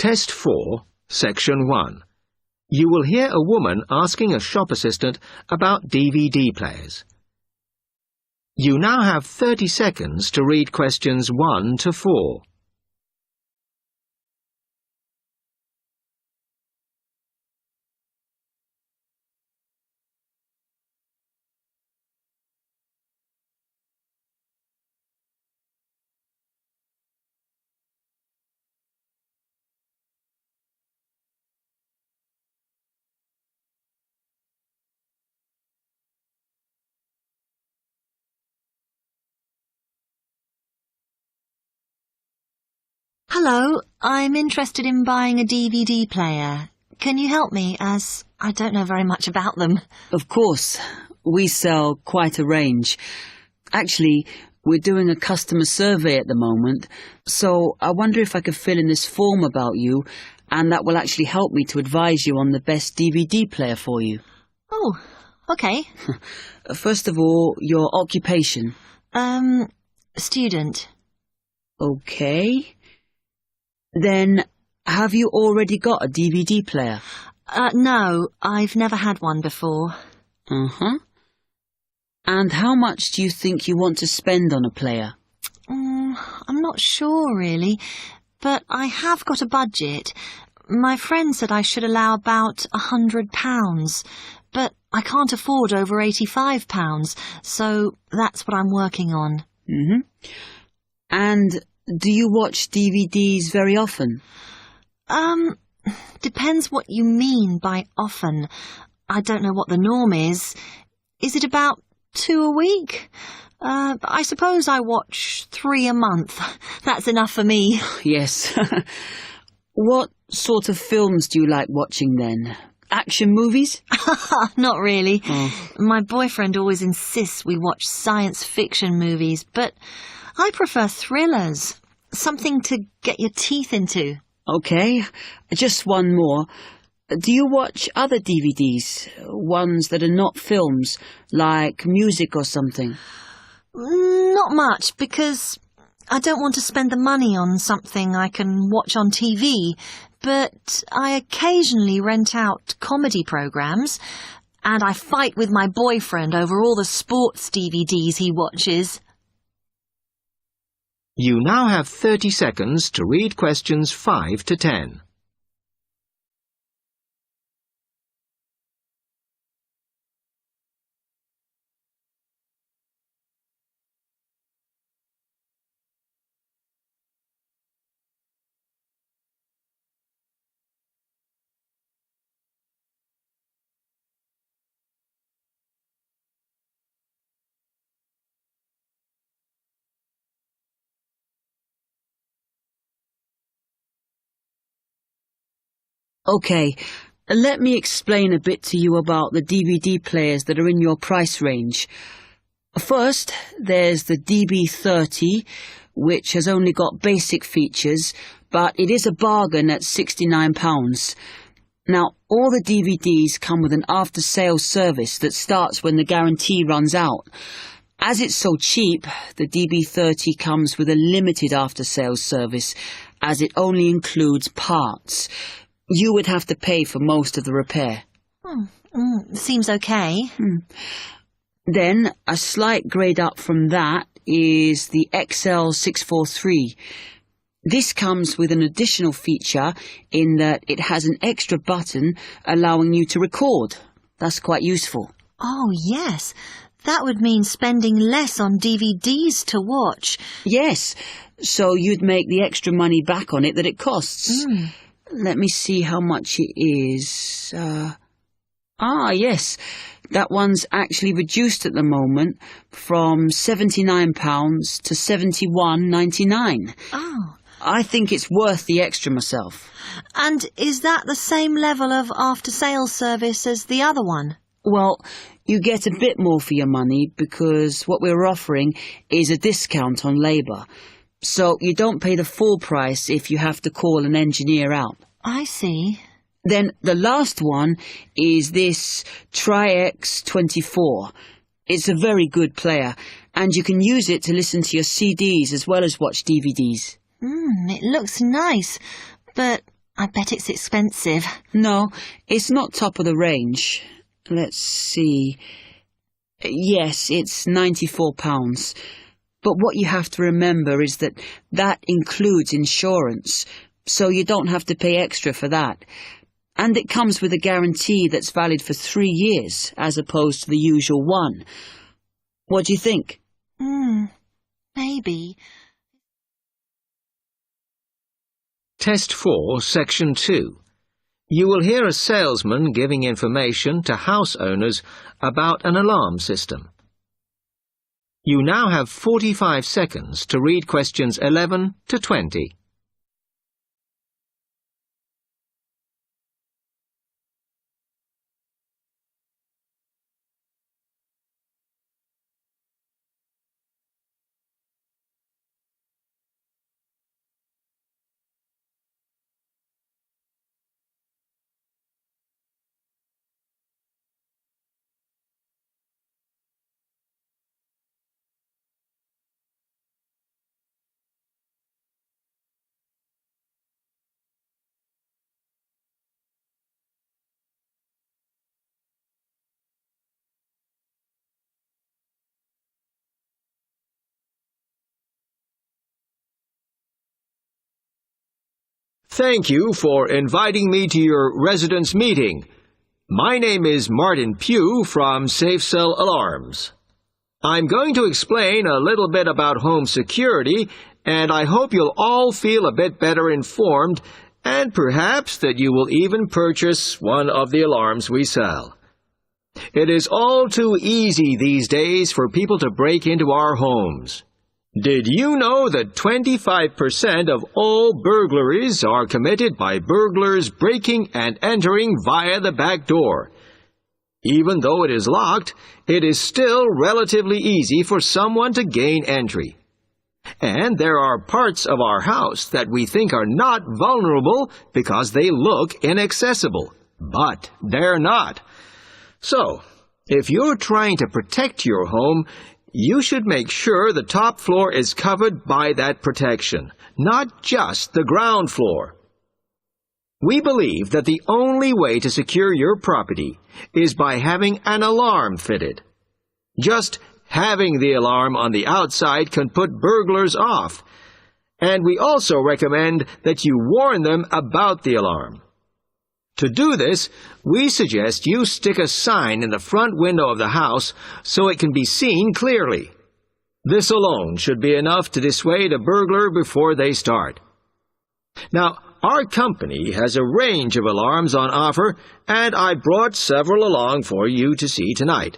Test 4, Section 1. You will hear a woman asking a shop assistant about DVD players. You now have 30 seconds to read questions 1 to 4. Hello, I'm interested in buying a DVD player. Can you help me, as I don't know very much about them? Of course. We sell quite a range. Actually, we're doing a customer survey at the moment, so I wonder if I could fill in this form about you, and that will actually help me to advise you on the best DVD player for you. Oh, okay. First of all, your occupation. Student. Okay. Then, have you already got a DVD player? No, I've never had one before. Uh-huh. And how much do you think you want to spend on a player? I'm not sure, really, but I have got a budget. My friend said I should allow about £100, but I can't afford over £85, so that's what I'm working on. Mm-hmm. And do you watch DVDs very often? Depends what you mean by often. I don't know what the norm is. Is it about 2 a week? I suppose I watch 3 a month. That's enough for me. Yes. What sort of films do you like watching then? Action movies? Not really. Oh. My boyfriend always insists we watch science fiction movies, but I prefer thrillers. Something to get your teeth into. Okay, just one more. Do you watch other DVDs? Ones that are not films, like music or something? Not much, because I don't want to spend the money on something I can watch on TV, but I occasionally rent out comedy programs, and I fight with my boyfriend over all the sports DVDs he watches. You now have 30 seconds to read questions 5 to 10. Okay, let me explain a bit to you about the DVD players that are in your price range. First, there's the DB30, which has only got basic features, but it is a bargain at £69. Now, all the DVDs come with an after-sales service that starts when the guarantee runs out. As it's so cheap, the DB30 comes with a limited after-sales service, as it only includes parts. You would have to pay for most of the repair. Seems okay. Then, a slight grade up from that is the XL643. This comes with an additional feature in that it has an extra button allowing you to record. That's quite useful. Oh, yes. That would mean spending less on DVDs to watch. Yes, so you'd make the extra money back on it that it costs. Let me see how much it is. Yes, that one's actually reduced at the moment from £79 to £71.99. Oh. I think it's worth the extra myself. And is that the same level of after-sales service as the other one? Well, you get a bit more for your money because what we're offering is a discount on labour. So you don't pay the full price if you have to call an engineer out. I see. Then the last one is this Tri-X24. It's a very good player, and you can use it to listen to your CDs as well as watch DVDs. It looks nice, but bet it's expensive. No, it's not top of the range. Let's see. Yes, it's £94. But what you have to remember is that includes insurance, so you don't have to pay extra for that. And it comes with a guarantee that's valid for 3 years, as opposed to the usual one. What do you think? Maybe. Test 4, Section 2. You will hear a salesman giving information to house owners about an alarm system. You now have 45 seconds to read questions 11 to 20. Thank you for inviting me to your residence meeting. My name is Martin Pugh from Safe Cell Alarms. I'm going to explain a little bit about home security, and I hope you'll all feel a bit better informed, and perhaps that you will even purchase one of the alarms we sell. It is all too easy these days for people to break into our homes. Did you know that 25% of all burglaries are committed by burglars breaking and entering via the back door? Even though it is locked, it is still relatively easy for someone to gain entry. And there are parts of our house that we think are not vulnerable because they look inaccessible. But they're not. So, if you're trying to protect your home, you should make sure the top floor is covered by that protection, not just the ground floor. We believe that the only way to secure your property is by having an alarm fitted. Just having the alarm on the outside can put burglars off, and we also recommend that you warn them about the alarm. To do this, we suggest you stick a sign in the front window of the house so it can be seen clearly. This alone should be enough to dissuade a burglar before they start. Now, our company has a range of alarms on offer, and I brought several along for you to see tonight.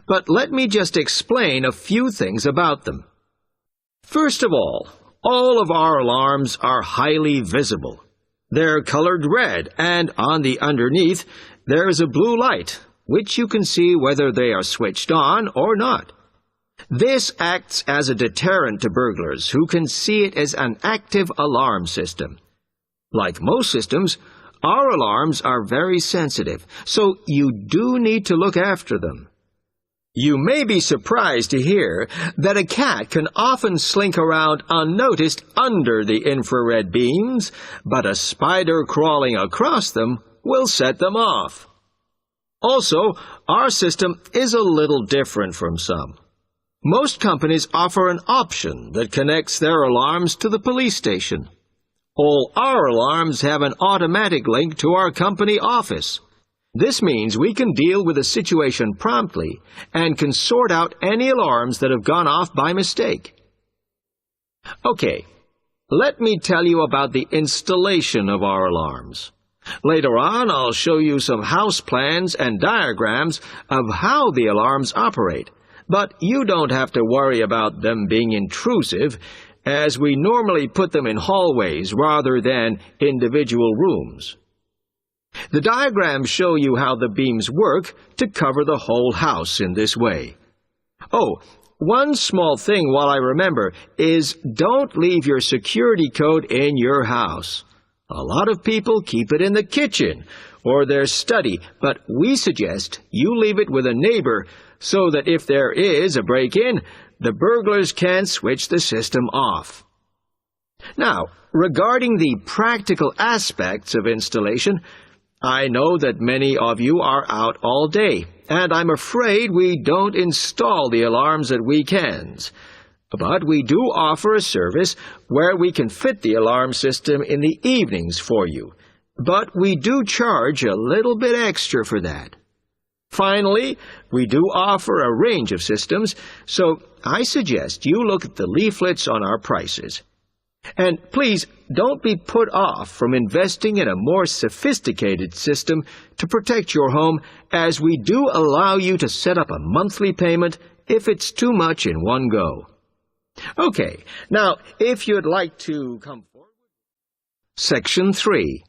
But let me just explain a few things about them. First of all of our alarms are highly visible. They're colored red, and on the underneath, there is a blue light, which you can see whether they are switched on or not. This acts as a deterrent to burglars who can see it as an active alarm system. Like most systems, our alarms are very sensitive, so you do need to look after them. You may be surprised to hear that a cat can often slink around unnoticed under the infrared beams, but a spider crawling across them will set them off. Also, our system is a little different from some. Most companies offer an option that connects their alarms to the police station. All our alarms have an automatic link to our company office. This means we can deal with a situation promptly and can sort out any alarms that have gone off by mistake. Okay, let me tell you about the installation of our alarms. Later on, I'll show you some house plans and diagrams of how the alarms operate, but you don't have to worry about them being intrusive, as we normally put them in hallways rather than individual rooms. The diagrams show you how the beams work to cover the whole house in this way. Oh, one small thing while I remember is don't leave your security code in your house. A lot of people keep it in the kitchen or their study, but we suggest you leave it with a neighbor so that if there is a break-in, the burglars can switch the system off. Now, regarding the practical aspects of installation, I know that many of you are out all day, and I'm afraid we don't install the alarms at weekends. But we do offer a service where we can fit the alarm system in the evenings for you. But we do charge a little bit extra for that. Finally, we do offer a range of systems, so I suggest you look at the leaflets on our prices. And please don't be put off from investing in a more sophisticated system to protect your home, as we do allow you to set up a monthly payment if it's too much in one go. Okay, now if you'd like to come forward. Section 3.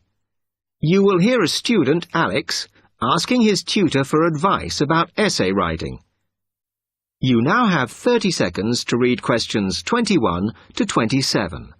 You will hear a student, Alex, asking his tutor for advice about essay writing. You now have 30 seconds to read questions 21 to 27.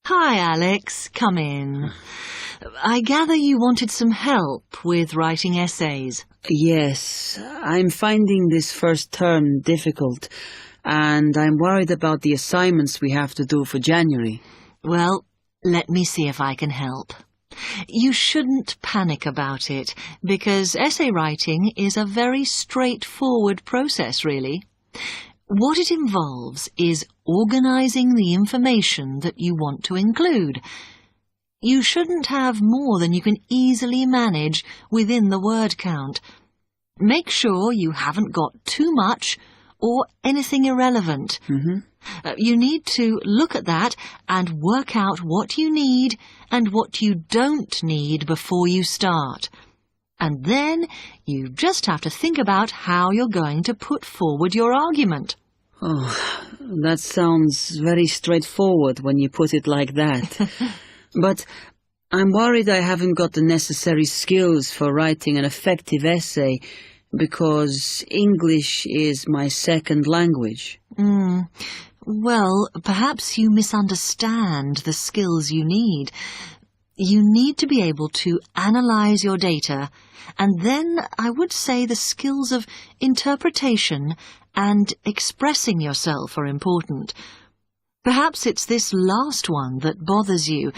Hi, Alex. Come in. I gather you wanted some help with writing essays. Yes, I'm finding this first term difficult, and I'm worried about the assignments we have to do for January. Well, let me see if I can help. You shouldn't panic about it, because essay writing is a very straightforward process, really. What it involves is organising the information that you want to include. You shouldn't have more than you can easily manage within the word count. Make sure you haven't got too much or anything irrelevant. You need to look at that and work out what you need and what you don't need before you start. And then you just have to think about how you're going to put forward your argument. Oh, that sounds very straightforward when you put it like that. But I'm worried I haven't got the necessary skills for writing an effective essay, because English is my second language. Well, perhaps you misunderstand the skills you need. You need to be able to analyse your data, and then I would say the skills of interpretation and expressing yourself are important. Perhaps it's this last one that bothers you,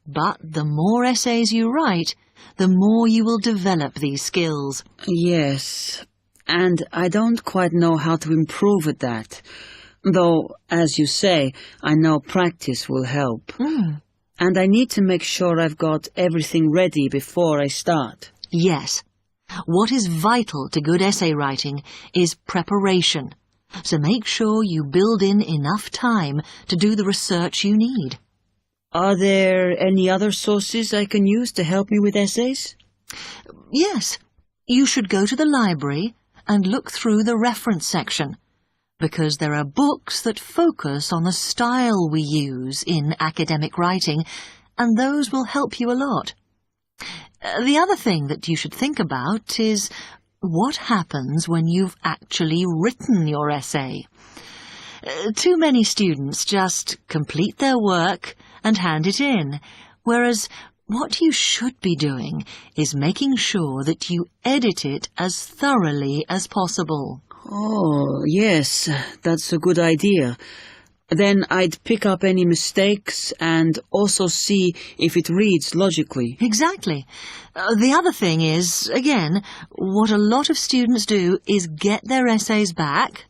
but the more essays you write, the more you will develop these skills. Yes, and I don't quite know how to improve at that. Though, as you say, I know practice will help. And I need to make sure I've got everything ready before I start. Yes. What is vital to good essay writing is preparation. So make sure you build in enough time to do the research you need. Are there any other sources I can use to help me with essays? Yes. You should go to the library and look through the reference section, because there are books that focus on the style we use in academic writing, and those will help you a lot. The other thing that you should think about is what happens when you've actually written your essay. Too many students just complete their work and hand it in, whereas what you should be doing is making sure that you edit it as thoroughly as possible. Oh, yes, that's a good idea. Then I'd pick up any mistakes and also see if it reads logically. Exactly. The other thing is, again, what a lot of students do is get their essays back,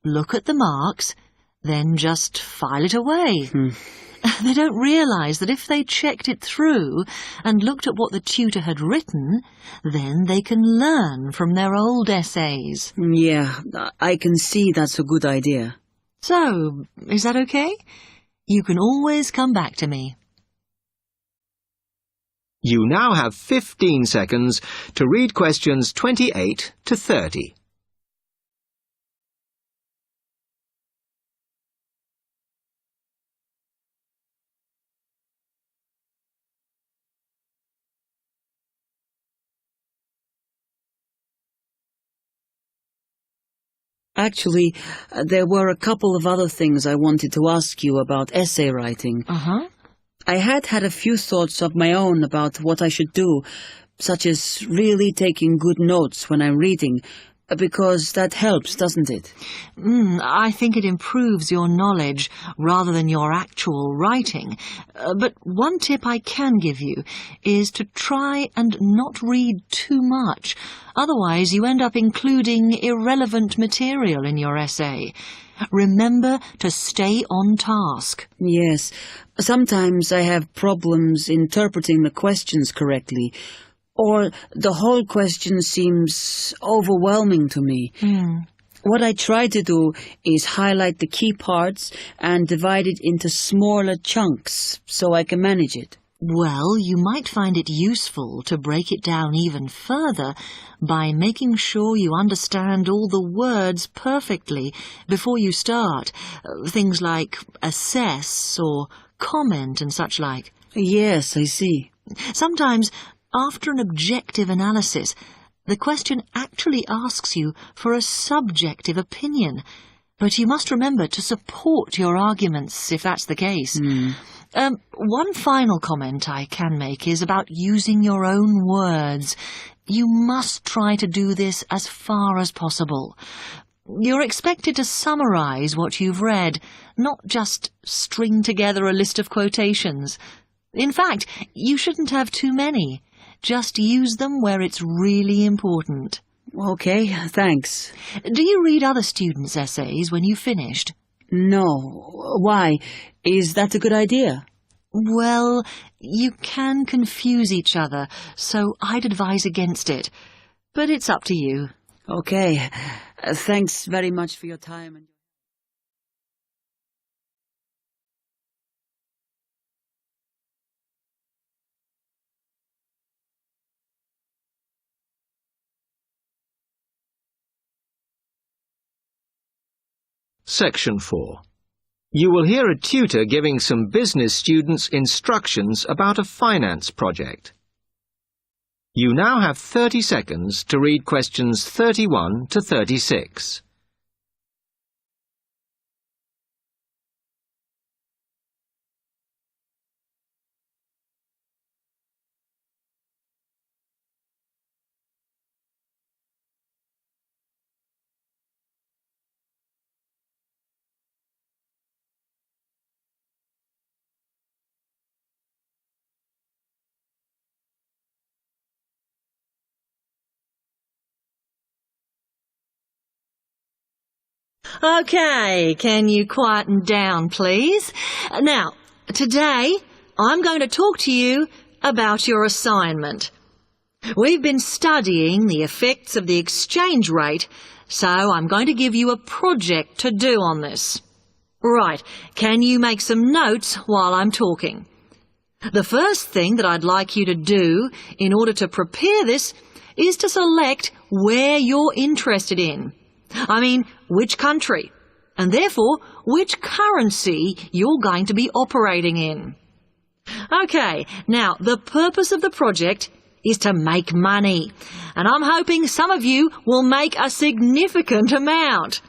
look at the marks, then just file it away. They don't realise that if they checked it through and looked at what the tutor had written, then they can learn from their old essays. Yeah, I can see that's a good idea. So, is that okay? You can always come back to me. You now have 15 seconds to read questions 28 to 30. Actually, there were a couple of other things I wanted to ask you about essay writing. Uh-huh. I had a few thoughts of my own about what I should do, such as really taking good notes when I'm reading, because that helps, doesn't it? I think it improves your knowledge rather than your actual writing. But one tip I can give you is to try and not read too much. Otherwise, you end up including irrelevant material in your essay. Remember to stay on task. Yes. Sometimes I have problems interpreting the questions correctly, or the whole question seems overwhelming to me. What I try to do is highlight the key parts and divide it into smaller chunks so I can manage it. Well, you might find it useful to break it down even further by making sure you understand all the words perfectly before you start. Things like assess or comment and such like. Yes, I see. Sometimes, after an objective analysis, the question actually asks you for a subjective opinion. But you must remember to support your arguments if that's the case. One final comment I can make is about using your own words. You must try to do this as far as possible. You're expected to summarize what you've read, not just string together a list of quotations. In fact, you shouldn't have too many. Just use them where it's really important. Okay, thanks. Do you read other students' essays when you've finished? No. Why? Is that a good idea? Well, you can confuse each other, so I'd advise against it. But it's up to you. Okay. Thanks very much for your time. Section 4. You will hear a tutor giving some business students instructions about a finance project. You now have 30 seconds to read questions 31 to 36. Okay, can you quieten down, please? Now, today I'm going to talk to you about your assignment. We've been studying the effects of the exchange rate, so I'm going to give you a project to do on this. Right, can you make some notes while I'm talking? The first thing that I'd like you to do in order to prepare this is to select where you're interested in. I mean, which country, and therefore which currency you're going to be operating in. Okay, now the purpose of the project is to make money, and I'm hoping some of you will make a significant amount.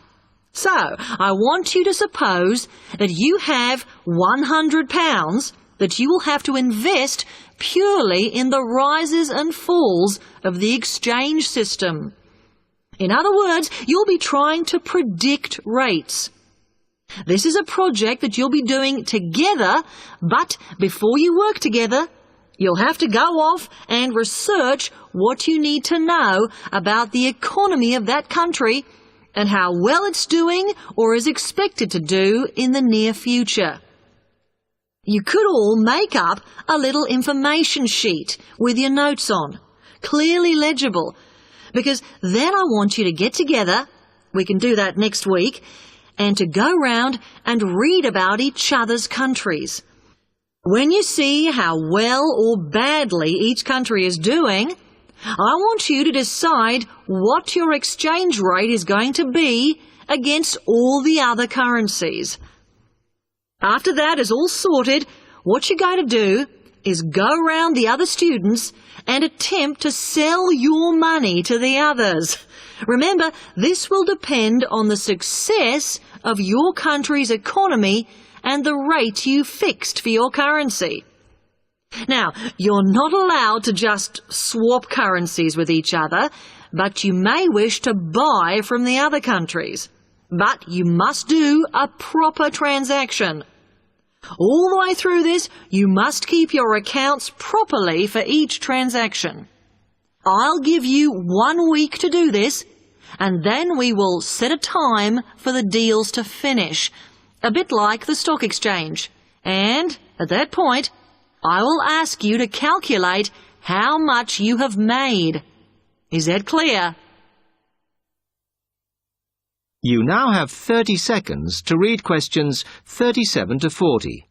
So, I want you to suppose that you have £100 that you will have to invest purely in the rises and falls of the exchange system. In other words, you'll be trying to predict rates. This is a project that you'll be doing together, but before you work together, you'll have to go off and research what you need to know about the economy of that country and how well it's doing or is expected to do in the near future. You could all make up a little information sheet with your notes on, clearly legible, because then I want you to get together, we can do that next week, and to go round and read about each other's countries. When you see how well or badly each country is doing, I want you to decide what your exchange rate is going to be against all the other currencies. After that is all sorted, what you're going to do is go round the other students and attempt to sell your money to the others. Remember, this will depend on the success of your country's economy and the rate you fixed for your currency. Now, you're not allowed to just swap currencies with each other, but you may wish to buy from the other countries. But you must do a proper transaction. All the way through this, you must keep your accounts properly for each transaction. I'll give you 1 week to do this, and then we will set a time for the deals to finish, a bit like the stock exchange. And at that point, I will ask you to calculate how much you have made. Is that clear? You now have 30 seconds to read questions 37 to 40.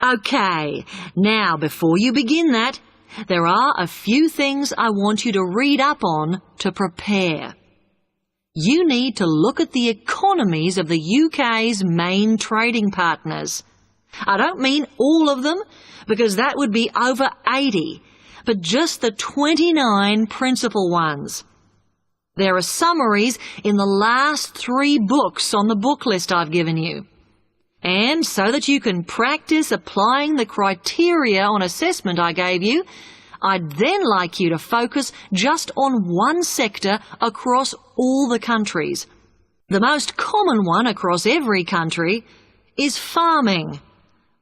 Okay, now before you begin that, there are a few things I want you to read up on to prepare. You need to look at the economies of the UK's main trading partners. I don't mean all of them, because that would be over 80, but just the 29 principal ones. There are summaries in the last 3 books on the book list I've given you. And so that you can practice applying the criteria on assessment I gave you, I'd then like you to focus just on one sector across all the countries. The most common one across every country is farming.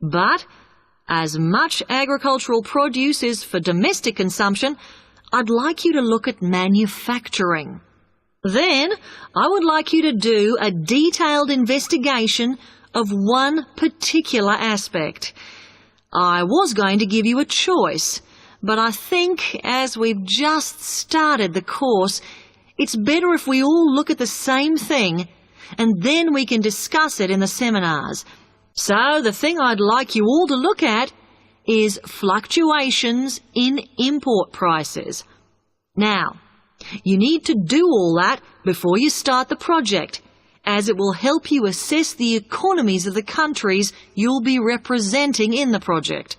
But as much agricultural produce is for domestic consumption, I'd like you to look at manufacturing. Then I would like you to do a detailed investigation of one particular aspect. I was going to give you a choice, but I think as we've just started the course, it's better if we all look at the same thing, and then we can discuss it in the seminars. So the thing I'd like you all to look at is fluctuations in import prices. Now, you need to do all that before you start the project, as it will help you assess the economies of the countries you'll be representing in the project.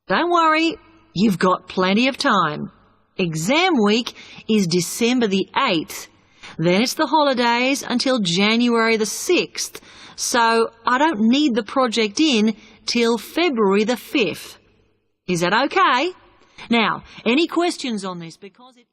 Don't worry, you've got plenty of time. Exam week is December the 8th. Then it's the holidays until January the 6th, so I don't need the project in till February the 5th. Is that okay? Now, any questions on this? Because it